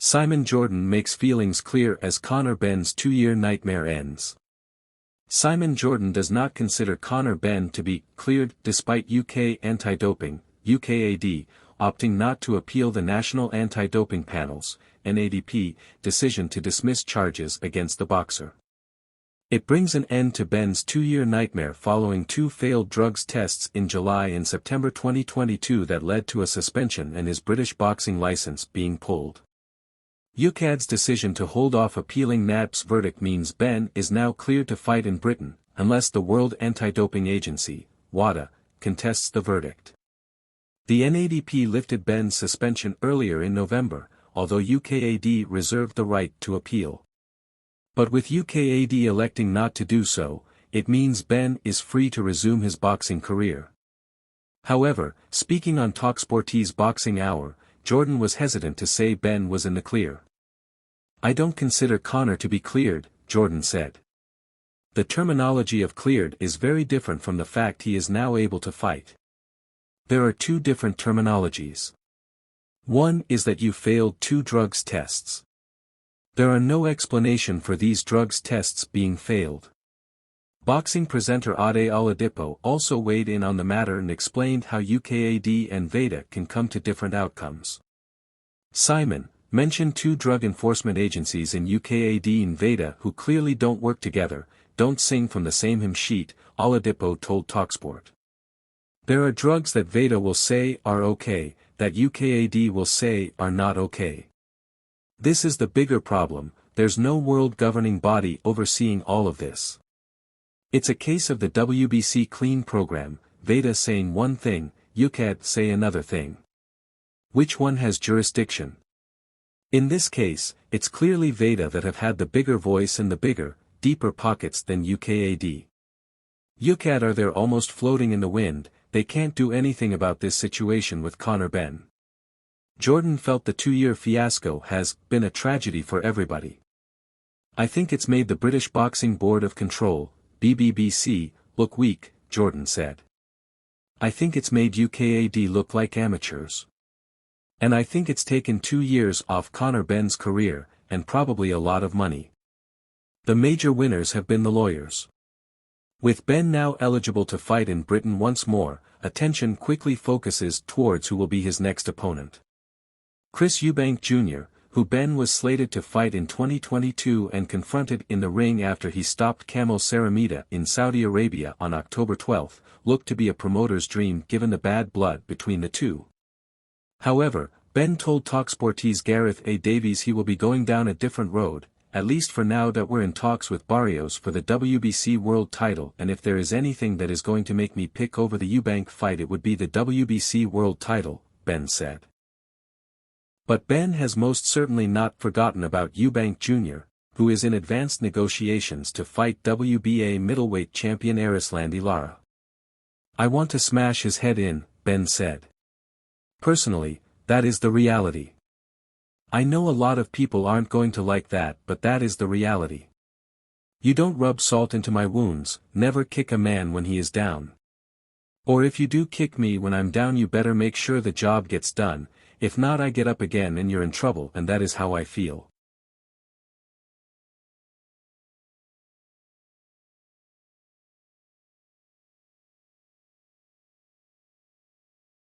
Simon Jordan makes feelings clear as Conor Benn's 2-year nightmare ends. Simon Jordan does not consider Conor Benn to be cleared despite UK anti-doping, UKAD, opting not to appeal the National Anti-Doping Panel's, NADP, decision to dismiss charges against the boxer. It brings an end to Benn's 2-year nightmare following 2 failed drugs tests in July and September 2022 that led to a suspension and his British boxing license being pulled. UKAD's decision to hold off appealing NADP's verdict means Benn is now cleared to fight in Britain, unless the World Anti-Doping Agency, WADA, contests the verdict. The NADP lifted Benn's suspension earlier in November, although UKAD reserved the right to appeal. But with UKAD electing not to do so, it means Benn is free to resume his boxing career. However, speaking on TalkSport's Boxing Hour, Jordan was hesitant to say Benn was in the clear. "I don't consider Conor to be cleared," Jordan said. "The terminology of cleared is very different from the fact he is now able to fight. There are 2 different terminologies. One is that you failed 2 drugs tests. There are no explanation for these drugs tests being failed." Boxing presenter Ade Oladipo also weighed in on the matter and explained how UKAD and VADA can come to different outcomes. Simon mentioned 2 drug enforcement agencies in UKAD and VADA who clearly don't work together, don't sing from the same hymn sheet, Oladipo told TalkSport. "There are drugs that VADA will say are okay, that UKAD will say are not okay. This is the bigger problem, there's no world governing body overseeing all of this. It's a case of the WBC clean program, VADA saying one thing, UKAD say another thing. Which one has jurisdiction? In this case, it's clearly VADA that have had the bigger voice and the bigger, deeper pockets than UKAD. UKAD are there almost floating in the wind, they can't do anything about this situation with Conor Benn." Jordan felt the 2-year fiasco has been a tragedy for everybody. "I think it's made the British Boxing Board of Control, BBBC, look weak," Jordan said. "I think it's made UKAD look like amateurs. And I think it's taken 2 years off Conor Benn's career, and probably a lot of money. The major winners have been the lawyers." With Benn now eligible to fight in Britain once more, attention quickly focuses towards who will be his next opponent. Chris Eubank Jr., who Benn was slated to fight in 2022 and confronted in the ring after he stopped Kamil Saramita in Saudi Arabia on October 12, looked to be a promoter's dream given the bad blood between the two. However, Benn told TalkSport's Gareth A. Davies he will be going down a different road, at least for now, that we're in talks with Barrios for the WBC world title, and if there is anything that is going to make me pick over the Eubank fight it would be the WBC world title, Benn said. But Benn has most certainly not forgotten about Eubank Jr., who is in advanced negotiations to fight WBA middleweight champion Erislandy Lara. "I want to smash his head in," Benn said. "Personally, that is the reality. I know a lot of people aren't going to like that, but that is the reality. You don't rub salt into my wounds, never kick a man when he is down. Or if you do kick me when I'm down you better make sure the job gets done, if not I get up again and you're in trouble, and that is how I feel."